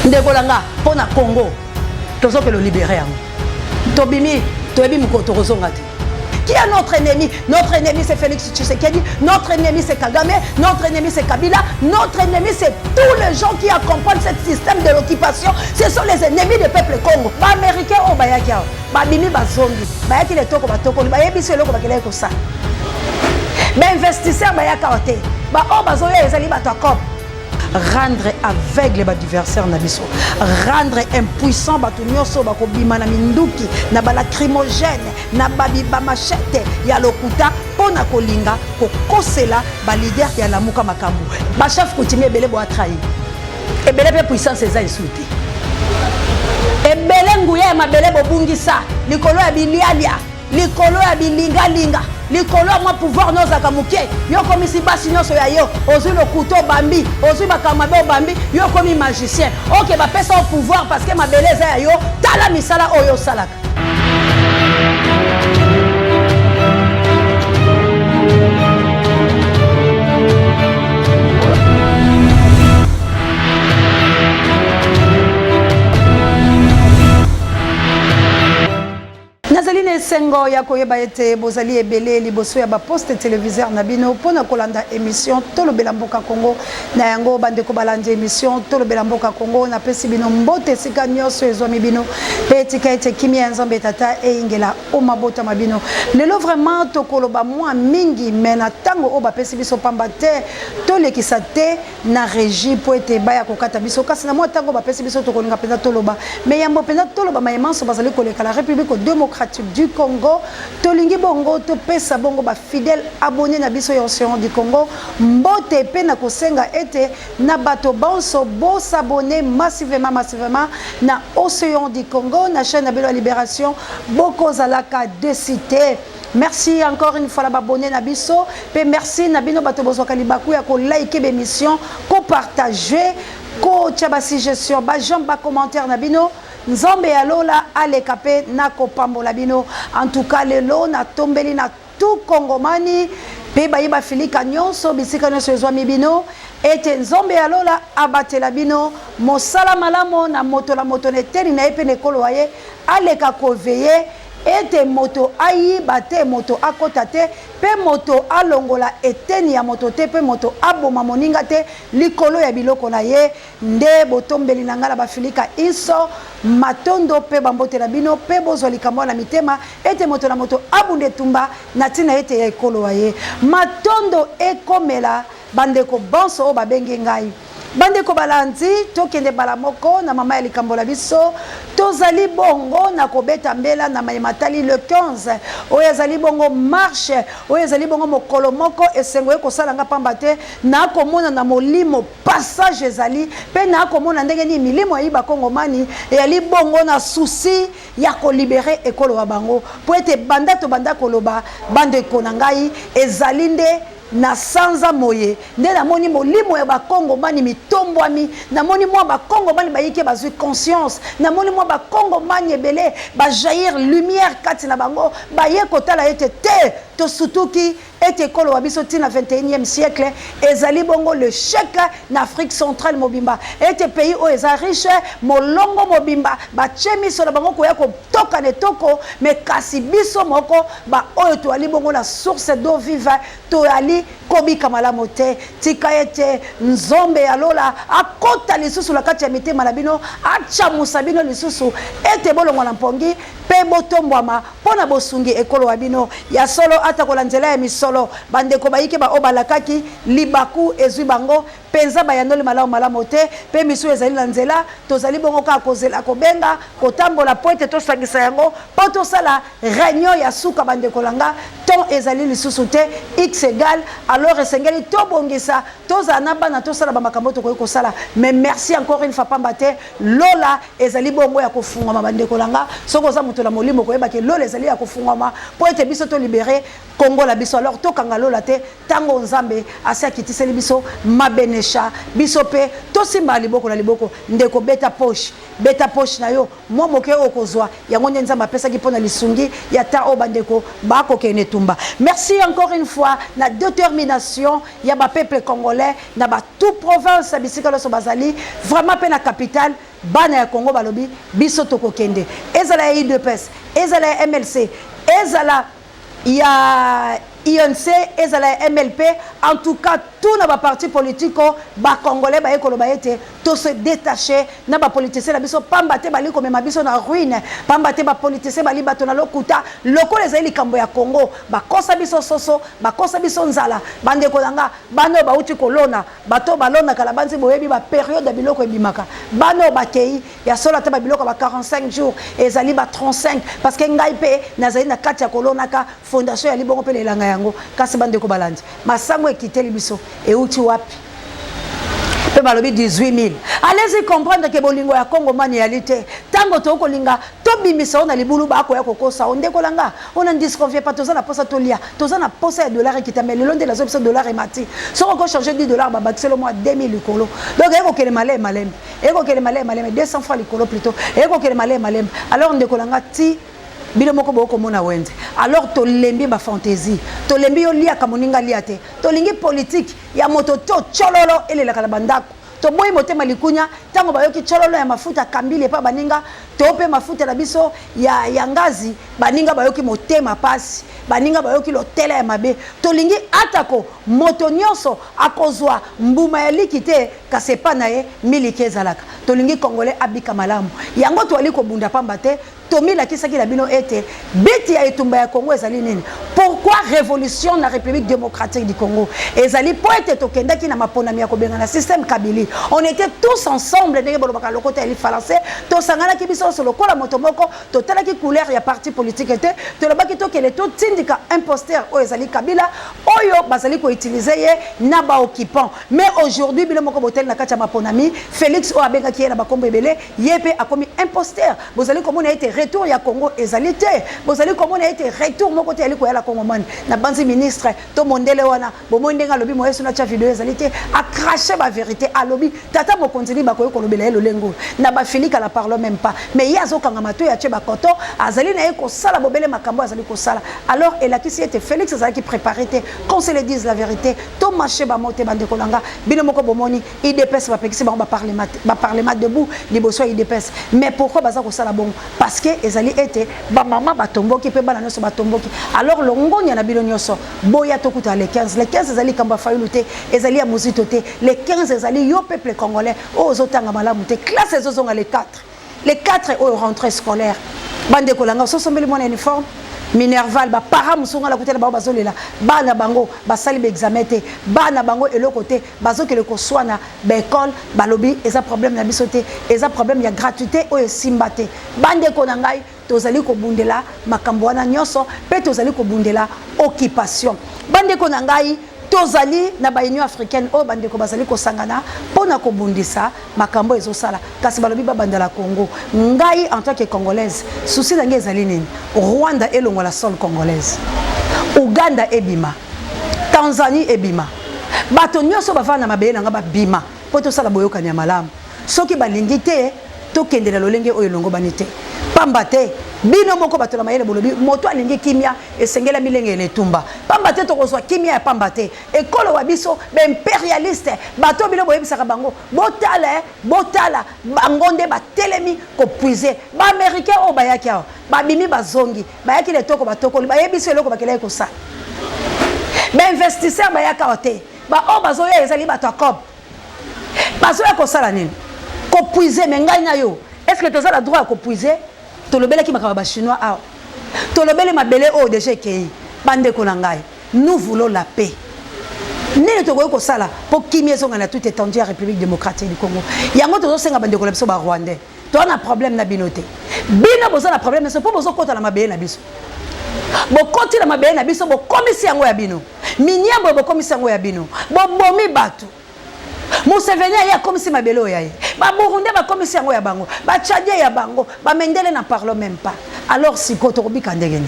ndekolanga pona Congo tozo que le libérer tobimi toyebi mukoto kozonga te. Qui est notre ennemi? Notre ennemi c'est Félix Tshisekedi, notre ennemi c'est Kagame, notre ennemi c'est Kabila, notre ennemi c'est tous les gens qui accompagnent ce système de l'occupation. Ce sont les ennemis du peuple Congo. Ba américain o bayaki a ba bimi ba zombi bayaki le toko batoko ba yebiso eloko bakele ko sa ba investisseur bayaka ote ba o bazoya ezali bato akop rendre aveugle l'adversaire nabiso, rendre impuissant bato nyonso bakobima na minduki na ba lacrymogène na ba machete ya lokuta pona kolinga kokosela ba leader ya lamuka makambu ba chef coutumier ebele bo atrahi ebele pe puissance eza insulté ebele nguya mabele bobungisa likolo ya bilialia likolo ya bilingalinga likolo moi pouvoir nos akamuke yo komi si basi nyonso ya yo ozui le couteau bambi ozui bakamabe bambi yo komi magicien OK ba pesa au pouvoir parce que ma beleza ya yo tala misala oyo salaka. Nazaline sengo ya koyeba ete bozali ebele liboso ya ba poste téléviseur na bino pona kolanda émission Tolobela Mboka Congo na yango bandeko balanda émission Tolobela Mboka Congo na pesi bino mbote sika nyonso ezomi bino pe tika ete kimia nzambe tata e ingela o mabota mabino lelo vraiment tokoloba mwa mingi mena tango o ba pesi biso pamba te tolekisa te na régie po ete baya kokata biso kasi na mwa tango ba pesi biso tokolinga penda toloba me yambo penda toloba mayemanso bazali koleka la République démocratique du Congo tolingi bongo to pesa bongo ba fidèle abonné na biso ya Océan du Congo mbote pe na kosenga ete na bato bonso bo s'abonner massivement na Océan du Congo na chaîne Abelo Libération boko zalaka de cité. Merci encore une fois la abonné na biso pe merci na bino bato bozo kalibaku ya ko like l'émission ko partager ko tchaba suggestion ba jamba commentaire na bino Nzambe ya lola alekape na kopambola bino. En tout cas lelo na tombeli na tout Congomani pe bayiba filika nyonso bisika nyonso ezwami bino ete Nzambe ya lola abatela bino mosala malamo na moto la moto neteni na epe nekolo waye aleka koveye ete moto ayiba te moto akota te pe moto alongola eteni ya moto te pe moto aboma moninga te likolo ya biloko na ye nde botombeli na ngala bafilika iso matondo pe bambote na bino pe bozo likambo na mitema ete moto na moto abunde tumba na tina ete ya ekolo wa ye matondo ekomela bandeko bonso o babenge ngai bandeko balandi tokende balamoko na mama ya likambo la biso tozali bongo na kobeta mbela na mayematali le 15 oyo ezali bongo marche oyo ezali bongo mokolo moko esengo ekosala nga pamba te na komona na molimo passage ezali pe na komona ndenge ni milimo yi bakongomani eyali bongo na souci ya kolibere ekolo wa bango po ete banda to banda koloba bandeko na ngai ezali nde na sanza moye nde namoni molimo ya bakongomani mitombwami namoni mwa bakongomani bayiki bazwi conscience namoni mwa bakongomani ebele bajaillir lumière kati na bango baye kotala ete te tosutuki ete ekolo wa biso tina 21e siècle ezali bongo le chèque na Afrique centrale mobimba ete pays o eza riche molongo mobimba batie miso na bango koya kotoka ne toko me kasi biso moko ba oyo toali bongo na source d'eau vive toali kobika malamu te tika ete Nzambe ya lola akota lisusu la kati ya mitema na bino achamusa bino lisusu ete bolongo na mpongi pe botombwama pona bosungi ekolo wa bino ya solo ata kolanzela ya misolo bandeko bayike ba obalakaki libaku ezwi bango penza bayandoli malamu te pe misu ezali na nzela tozali bongo ka kozela kobenga kotambola poete tosangisa yango po tosala réunion ya suka bandeko langa ton ezali lisusu te x égale alors esengeli tobongisa tozana bana tosala ba makambo to koyi kosala mais merci encore une fois pamba te lola ezali bongo ya kofungwa bandeko langa soko za muto la molimo koyeba ke lola ezali ya kofungwa po ete biso to libérer Congo la biso alors to kanga lola te tango Nzambe asa kitiseli biso mabenesha biso pe to simba liboko na liboko ndeko beta poche na yo mo moke okozwa yango Nzambe apesa ki pona lisungi ya ta o bandeko bako kene tumba bitumba. Merci encore une fois na détermination ya ba peuple congolais na ba tout province bisika lo so bazali vraiment pe na capitale bana ya Congo balobi biso tokokende ezala IDPS ezala MLC ezala ya INC ezala MLP en tout cas tout na ba parti politique ba congolais ba ekolo ba ete to se détacher na ba politicien na biso pamba te bali ko mema biso na ruine pamba te ba politicien bali bato na lokuta loko les eli kambo ya Congo ba kosa biso soso ba kosa biso nzala bande ko langa bano ba uti kolona bato balona kala banzi boyebi ba période biloko ebimaka bano ba kei ya sola te ba biloko ba 45 jours ezali ba 35 parce que ngai pe nazali na kati ya kolona ka fondation ya libongo pe lelanga yango kasi bande ko balandi masango ekiteli biso et uti wapi pe balobi 18 000 allez-y comprendre que bolingo ya Congo manialité tango to kolinga to bimisa on a libulu ba ko ya kokosa on dekolanga on en disconvient pas toza na posa tolia toza na posa ya dollar qui tamel le long de la option dollar et mati so ko changer 10 dollars ba batse le mois 2000 likolo donc eko kele malem malem eko kele malem malem 200 francs likolo plutôt eko kele malem malem alors on dekolanga ti bino moko boko mona wende alors to lembi ba fantaisie to lembi yo lia kamoninga liate to lingi politique ya moto to chololo ele la kala bandako to boy motema likunya tango bayoki chololo ya mafuta kambile pa baninga to pe mafuta na biso ya ngazi baninga bayoki motema pasi baninga bayoki lotela ya mabe to lingi atako moto nyonso akozwa mbuma ya likite kasepa na ye milike zalaka to lingi congolais abika malamu yango to ali ko bunda pamba te Tomila qui s'agit la bino était beti ya etumba ya Congo ezali nini pourquoi révolution na République démocratique du Congo ezali poete tokenda ki na maponami ya kobenga na système Kabili on était tous ensemble ndenge bolobaka lokota ya français to sangana ki biso solo kola motomoko to tala ki couleur ya parti politique était to lobaki to kele to tindika imposteur o ezali Kabila oyo bazali ko utiliser ye na ba occupant mais aujourd'hui bino moko botel na kati ya maponami Félix o abenga ki na bakombo ebele yepe akomi imposteur bozali komona été retour ya Congo ezalité bozali komona été retour mon côté ali ko ya la Congo man na banzi ministre to mondele wana bo mondenga lobi moyesu na cha vidéo ezalité a cracher ba vérité a lobi tata mokonzili bakoyo ko lobela lo lengo na ba filika la parle même pas mais yazo kanga mato ya che ba koto azali na ko sala bobele makambo azali ko sala alors et la qui était Félix azali qui préparer qu'on se le dise la vérité to marché ba moté bande kolanga bino moko bomoni IDPS ba pekisi ba parlement debout liboso IDPS mais pourquoi baza ko sala bon parce que ezali été ba mama batomboki pe bana nyonso batomboki alors longonya na bino nyonso boya tokuta les 15 ezali kamba fayuluté ezali ya muzito te les 15 ezali yo peuple congolais ozotanga malamu te classe ezozonga les 4 au rentrée scolaire bande kolanga so sombeli mona uniforme Minerval ba para musunga la kutela ba bazolela bana bango basali ba examen te bana bango eloko te bazokele ko swana ba école balobi eza problème na bisoté eza problème ya gratuité o esimba te bande ko na ngai tozali ko bundela makambo wana nyonso pe tozali ko bundela occupation bande ko na ngai tozali na ba Union africaine o bande ko bazali ko sangana pona ko bundisa makambo ezosala kasi balobi ba bandala Congo ngai en tant que congolaise souci na ngai ezali nini Rwanda elongo la sol congolaise Uganda ebima Tanzanie ebima bato nyonso bavana mabele na nga bima po to sala boyokani ya malamu soki balingi te to kendela lolenge oyo longo banite pamba te bino moko bato na mayele bolobi moto alingi kimia esengela milenge netumba pamba te to kozwa kimia ya pamba te ekolo wa biso be impérialiste bato bino boyebisaka bango botala bango nde batelemi ko puiser ba américain o bayaki awa babimi bazongi bayaki letoko batokoli bayebisi eloko bakela ko sa ba investisseur bayaka ote ba o bazoya ezali bato akob bazoya ko sala nini ko puiser mengai na yo est-ce que tu as le droit à puiser to lobele ki makaba chinois a to lobele mabele o déjà kei bande ko nangai nous voulons la paix nini to ko sala pour kimia zonga na toute étendue à République démocratique du Congo yango to senga bande ko la biso ba rwandais to na problème na binote bino boza na problème c'est pour bozo kota na mabele na biso bo koti na mabele na biso bo komisi yango ya bino minyambo bo komisi yango ya bino bo bomi batu Museveni ya komisi mabelo ya ye ba Burundi ba komisi yango ya bango ba Tchadien ya bango ba Mendele na parle même pas alors si ko to bika ndegeni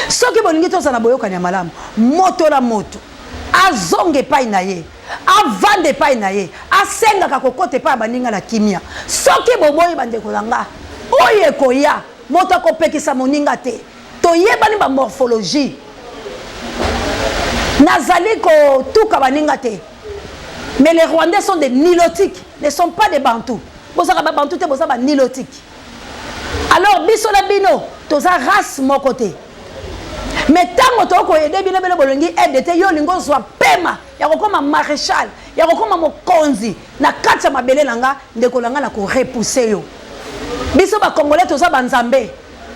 soki bolingi to sana boyoka ya malamu moto la moto azonge pai na ye avande pai na ye asenga ka kokote pa baninga na kimia soki boboyi bande kolanga oye koya moto ko pekisa moninga te to yebani ba morphologie Nazali ko tout kabaningate. Mais les Rwandais sont des nilotiques, ne sont pas des Bantous. Bosaka ba Bantou te bosaka ba nilotique. Alors biso la bino, toza race mon côté. Mais tant que tu as aidé bino bino bolongi aide te yo lingo soit pema, ya kokoma maréchal, ya kokoma mokonzi na katsa mabele langa ndeko langa na ko repousser yo. Biso ba Congolais toza banzambe.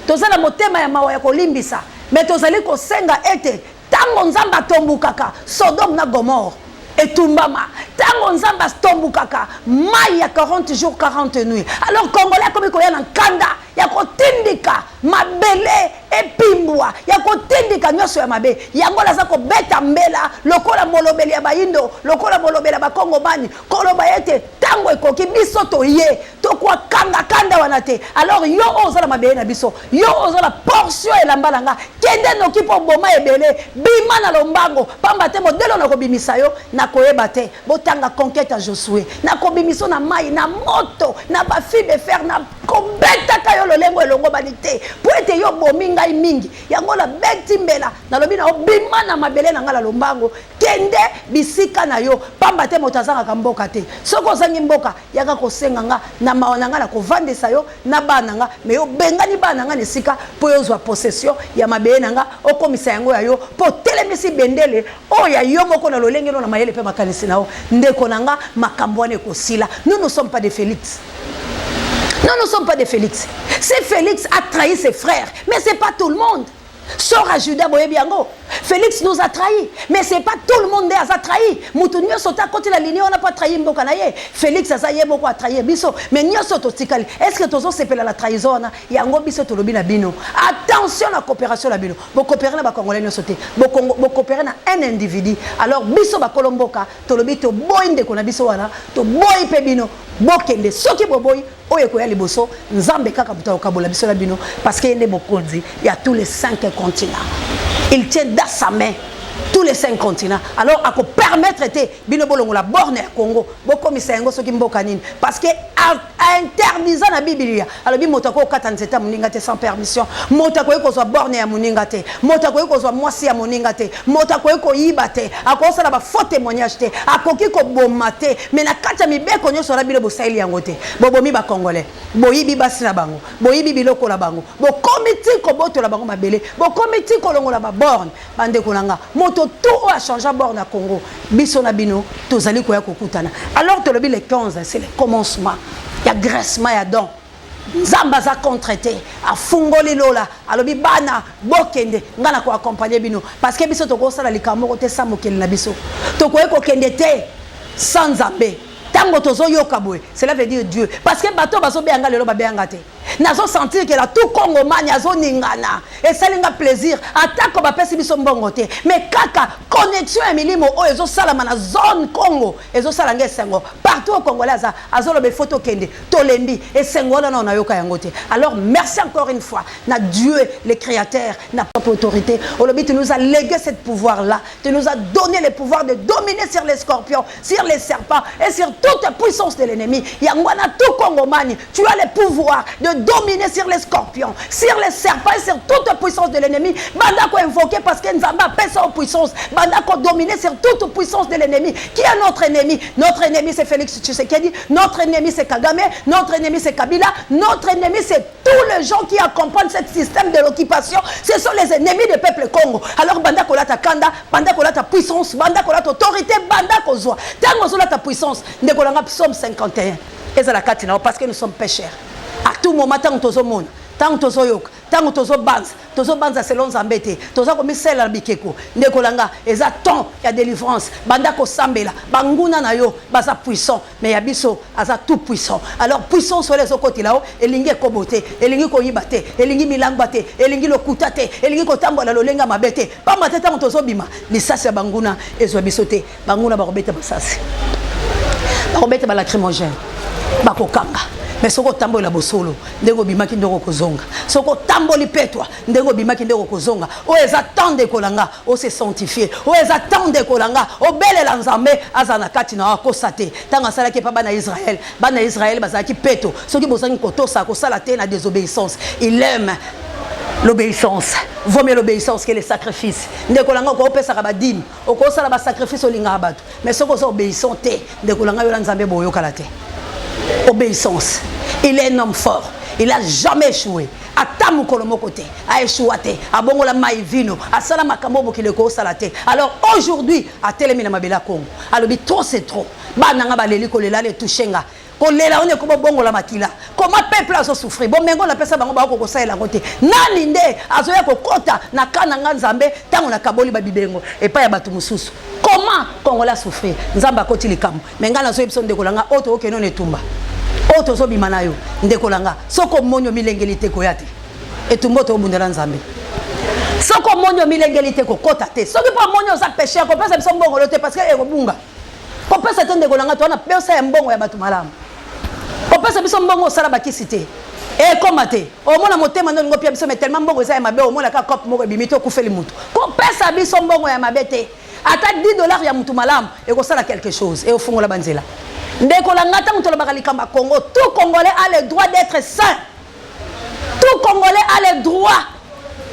Toza na motema ya mawa ya kolimbisa, mais tozali ko senga ete tango nzamba tombukaka Sodome na Gomorre etumbama tango nzamba tombukaka mai ya 40 jours 40 nuits. Alors Congolais comme ko ya na kanda ya kotindika mabele epimbwa ya kotindika nyoso ya mabe yango laza ko beta mbela lokola molobeli ya bayindo lokola molobela ba Kongomani koloba ete tango ekoki biso to ye to kwa kanga kanda wanate. Alors yo ozala mabe na biso yo ozala portion elambalanga kende no kipo boma ebele bima na lombango pamba te modelo na kobimisa yo na koyeba te botanga conquête à Josué na kobimiso na mai na moto na ba fibe fer na kobeta kayo lolengo elongo balite po ete yo bominga mingi yango la beti mbela na lobi na obima na mabele na ngala lombango kende bisika na yo pamba te motazanga ka mboka te soko zangi mboka yaka kosenga nga na maona nga na kovandesa yo na bana nga me yo bengani bana nga nesika po yo zwa possession ya mabele na nga okomisa yango ya yo po telemisi bendele o ya yo moko na lolenge no na mayele pe makanisi na o ndeko na nga makambo ane kosila. Nous ne sommes pas des Félix. Nous ne sommes pas des Félix. C'est Félix a trahi ses frères, mais c'est pas tout le monde. Sors à Judas Boyebiango. Félix nous a trahis, mais c'est pas tout le monde qui a trahi. Moutounio sota côté la ligne, on n'a pas trahi Mbokanaye. Félix a saillé beaucoup à trahir biso, mais nio soto tikali. Est-ce que tozo s'appelle la trahison? Yango biso to lobi na bino. Attention à la coopération la bino. Bo coopérer na ba Congolais nio soté. Bo coopérer na un individu. Alors biso ba Kolomboka, to lobi to boinde ko na biso wana, to boy pe bino. Bokende soki boboy oye ko ya liboso nzambe kaka buta okabola biso la bino parce qu'il est mokonzi, il y a tous les 5 continents. Il tient dans sa main tous les 5 continents. Alors, à quoi permettre de bino bolongo la borne à Congo, boko misengo soki mboka nini parce que interdisant la Biblia. Alors bi motako katanzeta muningate sans permission. Motako ko so borne ya muningate. Motako ko so mwasi ya muningate. Motako ko yibate. Akosa na ba faux témoignage te. Akoki ko bomate. Mais na kata mibeko nyoso la bino bosaili yangote. Bobomi ba Congolais. Boyibi basi na bango. Boyibi biloko la bango. Bo comité ko boto la bango mabele. Bo comité ko longo la ba borne. Bande kolanga. Moto tout a changé borne à Congo. Biso na bino tozali ko ya kokutana. Alors to le 15 c'est le commencement. Il y a graissement, il y a don. Zambaza contraité, a fungoli lola, alobi bana, bokende, ngana ko accompagner bino. Parce que biso toko sala likambo kote sa mokeli na biso. Toko eko kende te sans Zambé. Tango tozo yokaboe, cela veut dire Dieu. Parce que bato baso beanga lelo ba beanga te. Nazo sentir que la tout Congo mania zo ningana. Et ça linga plaisir. Attaque ba pesi biso mbongo te. Mais kaka connexion emilimo o ezo sala mana zone Congo. Ezo sala nge sengo. Partout au Congolais azo lobe photo kende. Tolembi et sengo na yoka yangote. Alors merci encore une fois. Na Dieu le créateur, na propre autorité. Olobi tu nous as légué ce pouvoir là. Tu nous as donné le pouvoir de dominer sur les scorpions, sur les serpents et sur toute puissance de l'ennemi. Yangwana tout Congo mani. Tu as le pouvoir de dominer sur les scorpions, sur les serpents et sur toute puissance de l'ennemi. Bandako invoqué parce que Nzamba pèse sa puissance. Bandako dominer sur toute puissance de l'ennemi. Qui est notre ennemi? Notre ennemi c'est Félix Tshisekedi. Notre ennemi c'est Kagame. Notre ennemi c'est Kabila. Notre ennemi c'est tous les gens qui accompagnent ce système de l'occupation. Ce sont les ennemis du peuple Congo. Alors Bandako la ta kanda, Bandako la ta puissance, Bandako la ta autorité, Bandako zoa. Tango la ta puissance. Ndekolanga psaume 51. Et c'est la katina parce que nous sommes pécheurs. À tout moment, tant que tu as monde, tant que tu as yok, tant que tu as banza selon Zambete, tu as comme celle à Bikeko, Nekolanga, et ça temps, il y a délivrance, Bandako Sambela, Banguna Nayo, Baza puissant, mais il y a Bisso, Aza tout puissant. Alors puissant sur les autres côtés là-haut, et Lingi Kobote, et Lingi Koyibate, et Lingi Milambate, et Lingi Lokutate, et Lingi Kotambo la Lolenga Mabete, pas ma tête en Tozobima, mais ça c'est Banguna, et Zoabisote, Banguna Barobete Bassas. Barobete Balacrimogène, Bakokanga. Mais soko tamboli la bosolo ndeko bimaki ndeko kozonga soko tamboli petwa ndeko bimaki ndeko kozonga o ezatande kolanga o se sanctifier o ezatande kolanga o belela nzambe azana kati na akosate tanga sala ke pa bana Israël bazaki peto soki bozangi kotosa ko sala te na désobéissance il aime L'obéissance. Vaut mieux l'obéissance que les sacrifices. Ndekolanga ko opesa ka badim, okosala ba sacrifice olinga bato. Mais soko so obéissant te, ndekolanga yola nzambe boyo kalate. Obéissance. Il est un homme fort. Il a jamais échoué. Atamu kolomo côté, a échoué, a bongola maïvino, a sala makambo bokile ko salate. Alors aujourd'hui, a télémina mabela Congo. Alors trop c'est trop. Ba nanga baleli ko lela le touchenga. Ko lela on est comme bongola makila. Comment peuple a souffrir. Bon mengo la pesa bango ba ko sa ela côté. Nani nde azoya ko kota na kana nzambe tango na kaboli ba bibengo et pas ya batu mususu. Comment Congolais souffrir? Nzamba koti likamo. Menga na zo episode de kolanga auto okeno netumba. Oto so bimana yo ndekolanga soko monyo milengelite koyate etumbo to bundela nzambe soko monyo milengelite ko kota te soki pa monyo za péché ko pesa biso mbongo lote parce que ekobunga ko pesa te ndekolanga to na pesa ya mbongo ya batu malamu ko pesa biso mbongo sala bakisi te e komate o mona motema ndo ngopia biso mais tellement mbongo za ya mabe o mona ka cop moko bimito kufeli mutu ko pesa biso mbongo ya mabete ata $10 ya mutu malamu e ko sala quelque chose e ofungola banzela. Congo, tout Congolais a le droit d'être saint. Tout Congolais a le droit.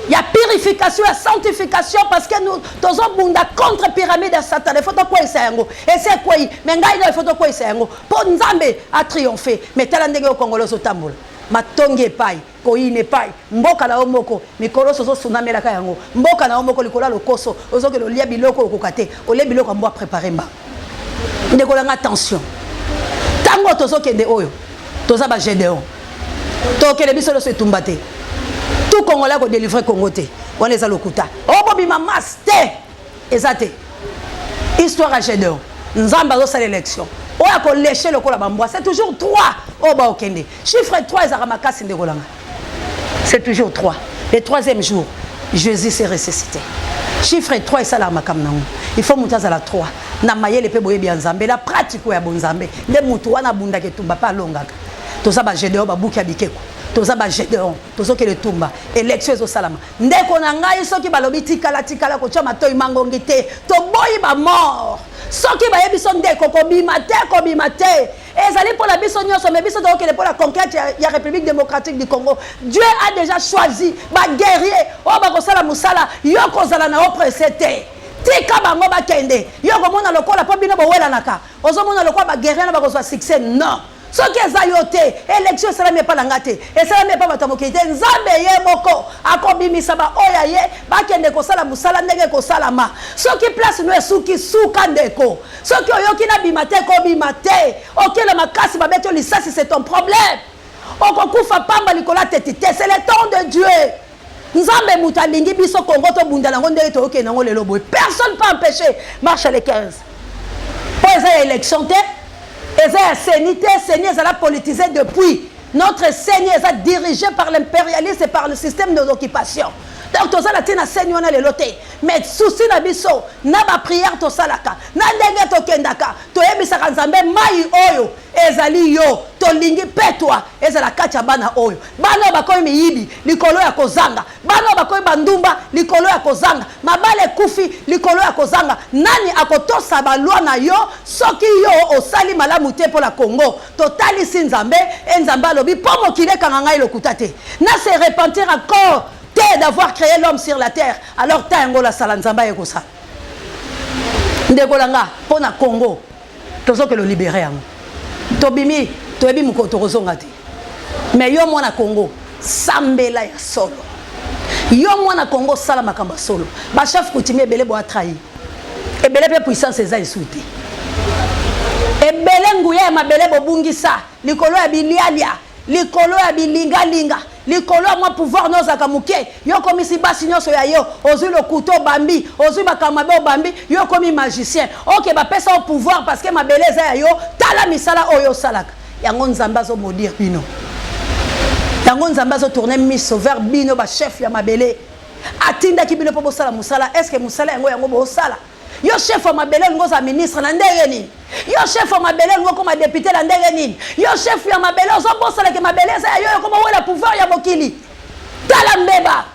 Il y a purification, il y a sanctification parce que nous avons contre pyramide de Satan. Il faut quoi essayer. Et c'est quoi? Mais il faut quoi essayer. Pour Nzambe a triomphé. Mais tel un Congolais au tambour. Matonge pai, koine pai, mboka na omoko, mikolo soso tsunami la kayango, mboka na omoko likola lokoso, ozo ke lo lia biloko okokate, o lia biloko mbo préparer mba. Ndekolanga attention. Tango tozo kende oyo toza ba Gédéon to kele biso lo se tumbate tout Congolais ko délivrer Congo te on les a lokuta o bobi mamas te ezate histoire à Gédéon nzamba zo sa l'élection o ya ko lécher le kola bambwa c'est toujours 3 o ba okende chiffre 3 ezaka makasi ndekolanga c'est toujours 3 le 3e jour Jésus s'est ressuscité chiffre 3 ça la makam nango il faut monter à la 3 na mayele pe boye bien nzambe la pratique ya bonzambe nde mutu wana bunda ke tumba pa longaka toza ba Gédéon ba buki abikeko toza ba Gédéon tozo ke le tumba élection zo salama ndeko na ngai soki balobi tikala ko chama toyi mangongi te to boyi ba mort soki ba yebiso ndeko ko bima te ezali pour la biso nyonso mais biso to ke pour la conquête ya République démocratique du Congo. Dieu a déjà choisi ba guerrier o ba ko sala musala yo ko zala na oppresete tika bango bakende yo komona lokola po bino bowela naka ozomona lokola ba guerrier na bakozwa succès non soki eza yo te élection esalami epa na nga te esalami epa bato ya mokili te nzambe ye moko akobimisa baoya ye bakende kosala mosala ndenge kosalama soki place no esuki suka ndeko soki oyoki na bima te kobima te okela makasi babeti yo lisasi c'est ton problème okokufa pamba likolo teti te c'est le temps de Dieu. Nzambe muta lingi biso Congo to bunda nango ndenge to okende nango lelo boy personne peut empêcher marche les 15 pour les élections te eza sénité Seigneur ça l'a politisé depuis notre Seigneur est dirigé par l'impérialisme et par le système de l'occupation. Donc tout ça la tina Seigneur na leloté mais souci na biso na ba prière to salaka na ndenge to kendaka to yebisaka Nzambe mai oyo ezali yo to lingi petwa ezala kacha bana oyo bana bakoyi miyibi likolo ya kozanga bana bakoyi bandumba likolo ya kozanga mabale kufi likolo ya kozanga nani akotosa balwa na yo soki yo osali malamu te pour la Congo totali si Nzambe Nzambe alobi po mokile kanga ngai lokuta te na se repentir encore d'avoir créé l'homme sur la terre alors tango la sala Nzamba ekosa ndekolanga pona Congo tozo ke le libérer yango tobimi toyebi mukoto kozonga te mais yo mwana Congo sambela ya solo yo mwana Congo sala makamba solo ba chef coutumier ebele bo atrahi ebele pe puissance eza esute ebele nguya ya mabele bobungisa likolo ya bilialia likolo ya bilingalinga likolo moi pouvoir nozaka muke yo komi si basi nyonso ya yo ozui le couteau bambi ozui bakamabe bambi yo komi magicien OK ba pesa au pouvoir parce que mabeleza ya yo tala misala oyo salaka yango Nzamba zo maudire bino yango Nzamba zo tourner miso vers bino ba chef ya mabele atinda ki bino po bosala musala est-ce que musala yango bo sala yo chef wa mabele ngoza ministre na ndenge nini yo chef wa mabele ngo comme député na ndenge nini yo chef ya mabele ozo bosala ke mabele za yo comme wala pouvoir ya mokili tala mbeba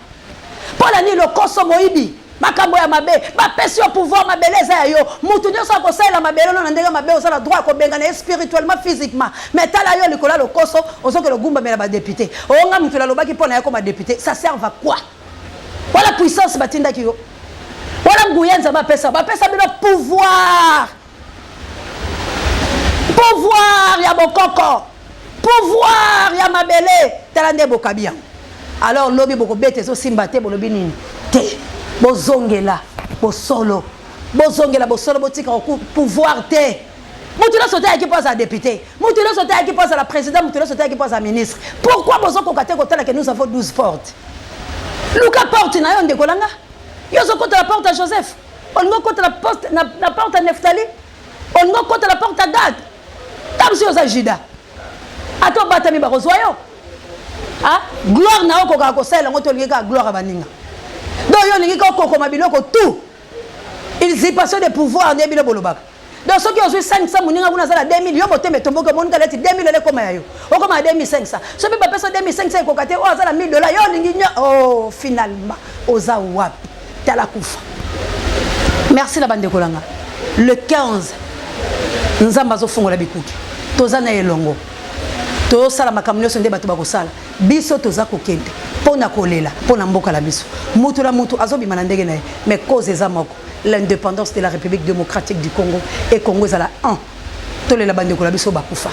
pola ni le koso moibi makambo ya mabe ba pesi yo pouvoir mabeleza yo mutu nyo sa ko sala mabelo na ndenge mabe osala droit ko bengana spirituellement physiquement mais tala yo likola lokoso ozoke lo gumba mela ba député onga mutu la lobaki pona yako ma député ça sert à quoi voilà puissance batinda ki yo voilà nguyenza ba pesa bino pouvoir ya bokoko pouvoir ya mabele tala nde bokabia alors lobi boko bete so simba te bolobi nini te bozongela bosolo botika pouvoir te mutu la sauter qui passe à député mutu la sauter qui passe à la présidente mutu la sauter qui passe à ministre pourquoi bozoko kate ko tala que nous avons 12 portes Luka porte na yo ndekolanga yo zo kota la porte à Joseph on go kota la porte na porte à Neftali on go kota la porte à Gad tam si oza Juda ato batami ba rozwayo ah gloire na oko ka ko sala ngoto lingika gloire baninga donc yo lingika oko mabiloko tout ils y passent des pouvoirs de bilo bolobaka donc ceux qui ont 500 moninga kuna sala 2000 yo botembe tomboka moninga leti 2000 le koma yayo okoma 2500 so be ba pesa 2500 ko kate o sala $1000 yo linginya oh finalement oza wapi tala kufa merci la bande kolanga le 15 nzamba zo fungola bikuki toza na elongo to sala makamnyo sonde bato bakosala biso toza kokende pona kolela pona mboka la biso mutu la mutu azobima na ndenge na mais cause eza moko l'indépendance de la République démocratique du Congo et Congo ezala 1 tolela bande kola biso bakufa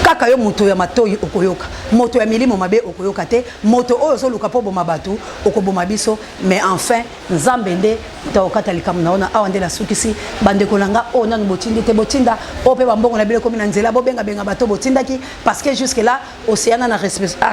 kaka yo moto ya matoyi okoyoka moto ya milimo mabe okoyoka te moto oyo so luka po boma batu okoboma biso mais enfin nzambe nde taokata likamu naona awande la sukisi bande kolanga ona botindi te botinda ope bambongo na bile komi na nzela bobenga benga bato botindaki parce que jusque là océana na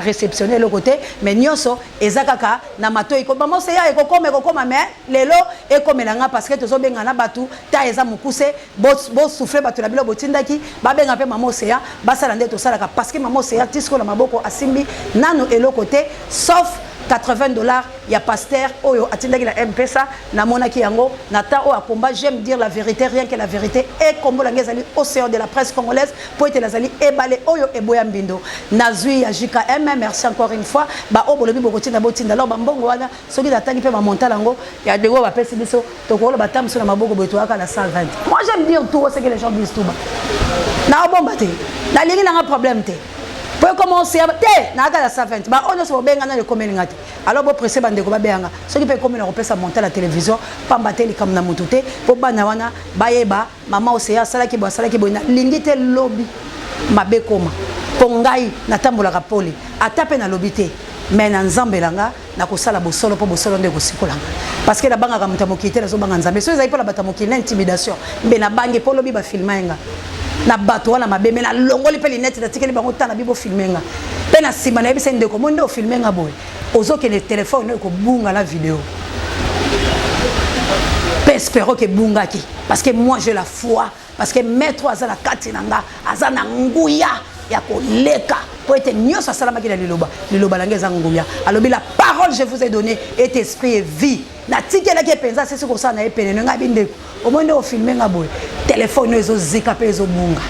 réceptionner le côté mais nyoso ezakaka na matoyi ko mama oseya ekokoma mais lelo ekomelanga parce que tozo benga na batu ta eza mukuse bo souffler batu na bile botindaki babenga pe mama oseya basala nde to salaka parce que mama oseya tisko la maboko asimbi nano eloko te sauf $80 ya pasteur oyo atindaki la M-Pesa na monaki yango nata o akomba j'aime dire la vérité rien que la vérité et kombo la ngezali océan de la presse congolaise pour être lazali ebale oyo eboya mbindo nazui ya JKM merci encore une fois ba obolobi bokotinda botinda alors bambongo wana soki natangi pe ba montala ngo ya dego ba pesi biso to ko ba tamso na maboko boto aka la 120 moi j'aime dire tout ce que les gens disent tout bas na bomba te na lingi na problème te pour commencer te na aka la 120 ba ono so benga na le komelinga te alors bo pressé bande ko ba benga ce qui peut comme na repesa monter la télévision pamba te likam na mututé po bana wana bayeba mama oseya sala ki bona lingi te lobby mabe koma pongai na tambola rapoli atape na lobby te mais na nzambelanga na kosala bosolo po bosolo nde kosikolanga parce que la banga ka mutamokité na zo banga nzambe so ezai po la batamokité l'intimidation mbe na bangi po lobby ba filmenga na bato wana mabe mais na longoli pe linete na tikeli bango tana bibo filmenga pe na sima na yebisa ndeko monde o filmenga boy ozoke le téléphone ko bunga la vidéo pe espero que bungaki parce que moi j'ai la foi parce que maître azala katinanga azana nguya ya koleka pour être mieux ça salama ki na liloba langeza nguya alobi la parole je vous ai donné est esprit et vie na tikela ki penza c'est ce que ça na epene nga bindeko au monde o filmenga boy téléphone ezo zika pe ezo bunga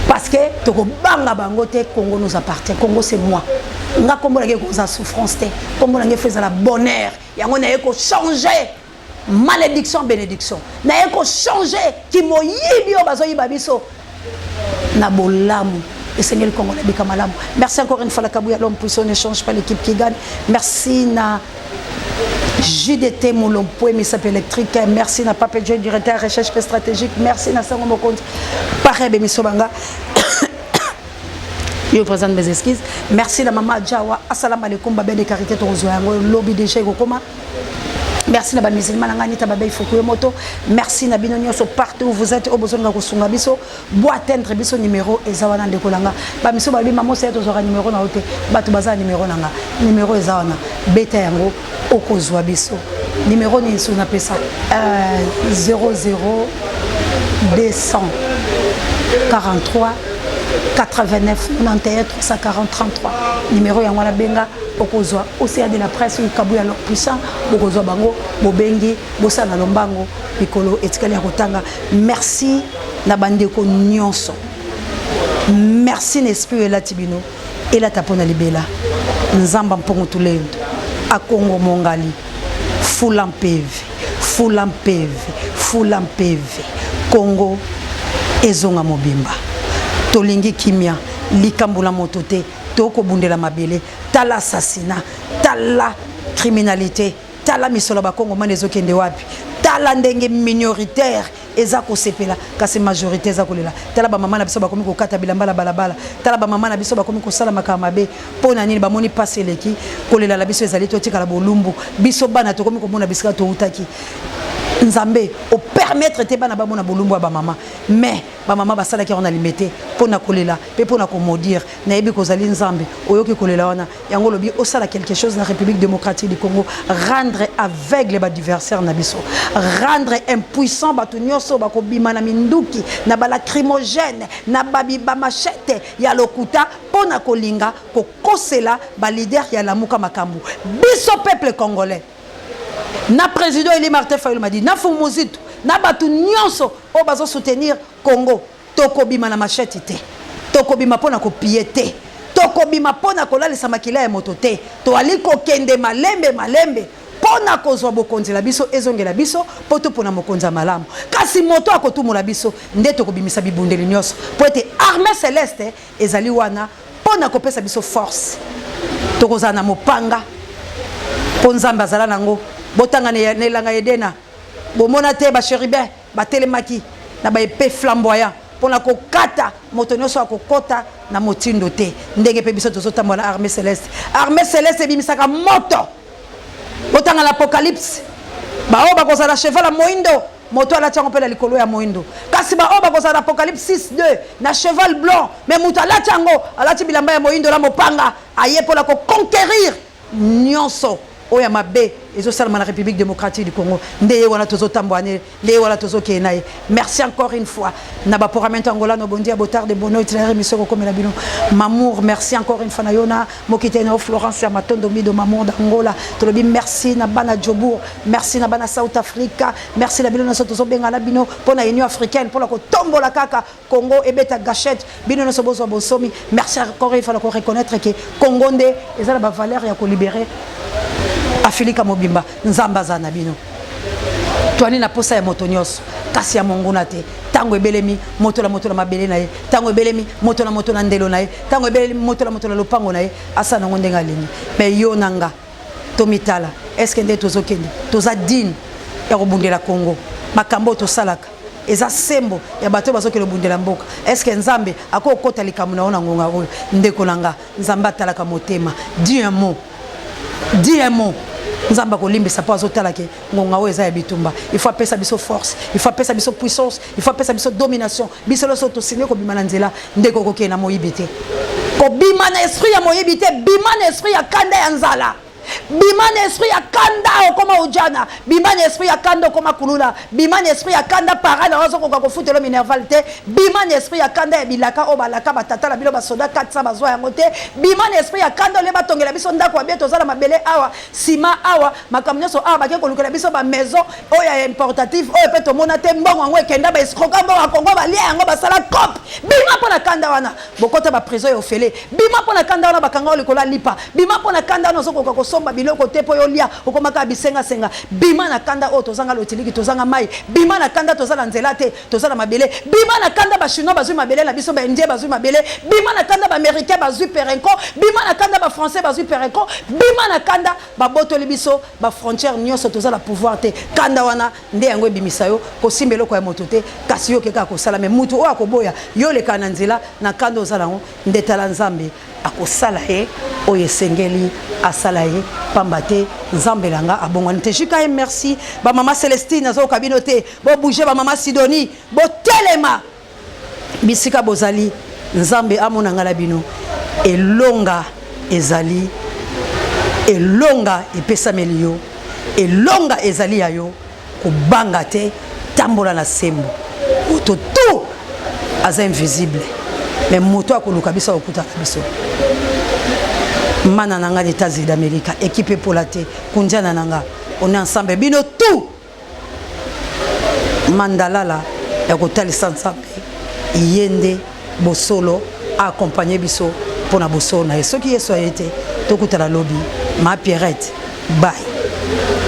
parce que toko banga bango te Congo nous appartient Congo c'est moi nga kombo la ke ko za souffrance te kombo la ke feza la bonheur yango na eko changer malédiction bénédiction na eko changer ki moyibi o bazo yiba biso na bolamu et Seigneur le Congo na bikamalam merci encore une fois la Kabouya l'homme puissant ne change pas l'équipe qui gagne merci na JDT Molompo Misap électrique merci na Pape Joy directeur recherche stratégique merci na Sango Mokonzi pareil Bemisobanga je présente mes excuses merci la maman Jawa assalamu alaikum babene karité tozo yango lobby déjà kokoma merci na ba musulman ngani ta babay fukuyo moto merci na bino nyoso partout où vous êtes au besoin de kosunga biso bo atteindre biso numéro ezawana ndekolanga ba miso ba bi mamo se to zora numéro na hote batu baza numéro nanga numéro ezawana beta yango okozwa biso numéro ni suna pesa 00 243 89 91 340 33 numéro yango la benga okozwa océan de la presse Kabouya l'homme puissant bokozwa bango bobengi bosana lombango pikolo etikali ya kotanga merci na bandeko nyonso merci n'esprit la tibino et la tapona libela nzamba mpongo tulendo à Congo Mongali Foulan PV Foulan PV Foulan PV Congo ezonga mobimba tolingi kimia likambula motote toko bundela mabele tala assassinat tala criminalité tala misolo ba Congo manezo kende wapi tala ndenge minoritaire eza ko sepela kasi majorité eza kolela tala ba mama na biso ba komi ko kata bilambala balabala tala ba mama na biso ba komi ko sala makama be pona nini ba moni paseleki kolela la biso ezali to tika la bolumbu biso bana to komi ko mona bisika to utaki nzambe o permettre te bana ba mona bolumbu ba mama mais ba mama ba sala ki on a limité pona kolela pe pona ko maudire na yebi ko zali nzambe oyoki kolela wana yango lobi o sala quelque chose na République démocratique du Congo rendre aveugle ba adversaire na biso rendre impuissant ba tunyoso ba ko bima na minduki na ba lacrymogène na babi ba machete ya lokuta pona kolinga ko kosela ba leader ya lamuka makambu biso peuple congolais na président Eli Martin Fayulu m'a dit na fumuzito na batu nyonso o bazo soutenir Congo toko bima na machete te toko bima pona ko piété toko bima pona ko lalisa makila ya moto te to aliko kende malembe pona ko zwa bokonzi la biso ezongela biso poto pona mokonza malamu kasi moto akotumula biso ndeto ko bimisa bibundeli nyonso po ete armée céleste ezali wana pona ko pesa biso force toko zana mopanga ponzamba zala nango botanga ne langa edena bomona te ba chérubin ba telemaki na ba épée flamboyant pona ko kata moto nyonso akokota na motindo te ndenge pe biso tozotambola na armée céleste bimisaka moto botanga l'apocalypse ba o ba kozala cheval à moindo moto ala tiango pe la likolo ya moindo kasi ba o ba kozala apocalypse 6:2 na cheval blanc mais moto ala tiango ala ti bilamba ya moindo la mopanga aye pola ko conquérir nyonso oya mabe ezosalama na République démocratique du Congo ndeye wana tozotambwane ndeye wana tozokenaye merci encore une fois na ba poramento angola no bondia botard de bono itinéraire mission comme la bino mamour merci encore une fois na yona mokitena Florence ya matondo mido mamour d'Angola tolobi merci na bana Jobour merci na bana South Africa merci la bino na soto benga na bino pona union africaine pour la ko tombola kaka Congo ebeta gâchette bino na sobozo bosomi merci encore une fois la ko reconnaître que Congo ndé ezala ba valeur ya ko libérer Afilika mobimba nzamba za na bino toani na posa ya moto nyonso kasi ya monguna te tango ebelemi moto la mabele na ye tango ebelemi moto na ndelo na ye tango ebelemi moto la lopango na ye asa nango ndenga lingi mais yo nanga tomitala est-ce que nde tozokende toza digne ya kobundela Congo makambo tosalaka eza sembo ya bato bazokelo bundela mboka est-ce que nzambe akokota likamu na ona ngonga oyo ndeko nanga nzamba atalaka motema dis un mot nzamba kolimbisa po azotala ke ngonga oyo eza ya bitumba il faut apesa biso force il faut apesa biso puissance il faut apesa biso domination biso loso tosine kobima na nzela ndeko kokee na moyibi te kobima na esprit ya moyibi te bima na esprit ya kanda ya nzala bima na esprit ya kanda okoma ujana bima na esprit ya kanda okoma kulula bima na esprit ya kanda parade ozo koka kofutelo minerval te bima na esprit ya kanda ya bilaka o balaka batata la bilo basoda 400 bazwa yango te bima na esprit ya kanda le batongela biso ndako ya bieto zala mabele awa sima awa makamnyoso awa bake kolukela biso ba maison oya importatif oyo pe to mona te mbongo ngo ekenda ba escroka mbongo Congo ba lia yango basala cop bima pona kanda wana bokota ba prison yo fele bima pona kanda wana bakanga likola lipa bima pona kanda wana zo koka somba biloko te po yolia okomaka bisenga senga bima na kanda o tozanga lotiliki tozanga mai bima na kanda tozala nzela te tozala mabele bima na kanda ba chinois bazui mabele na biso ba indien bazui mabele bima na kanda ba américain bazui perenko bima na kanda ba français bazui perenko bima na kanda ba botoli biso ba frontière nyonso tozala pouvoir te kanda wana nde yango ebimisa yo kosimba eloko ya moto te kasi yo keka kosala me mutu oyo akoboya yo leka na nzela na kanda ozala ngo nde tala nzambe akosala ye oyo esengeli asala ye pamba te nzambe langa abongwani te jika ye merci ba mama Célestine azo kabino te bo bouger ba mama Sidonie bo telema bisika bozali nzambe amona ngala bino elonga ezali elonga epesameli yo elonga ezali ya yo kobanga te tambola na sembo moto tout aza invisible mais moto akoluka biso okuta biso mana nanga des États-Unis d'Amérique équipe pour la té kunjana nanga on est ensemble bino tout mandalala ya kotalisa nzambe yende bosolo accompagner biso pona bosolo na soki yeso ayete tokutala lobi ma Pierrette bye.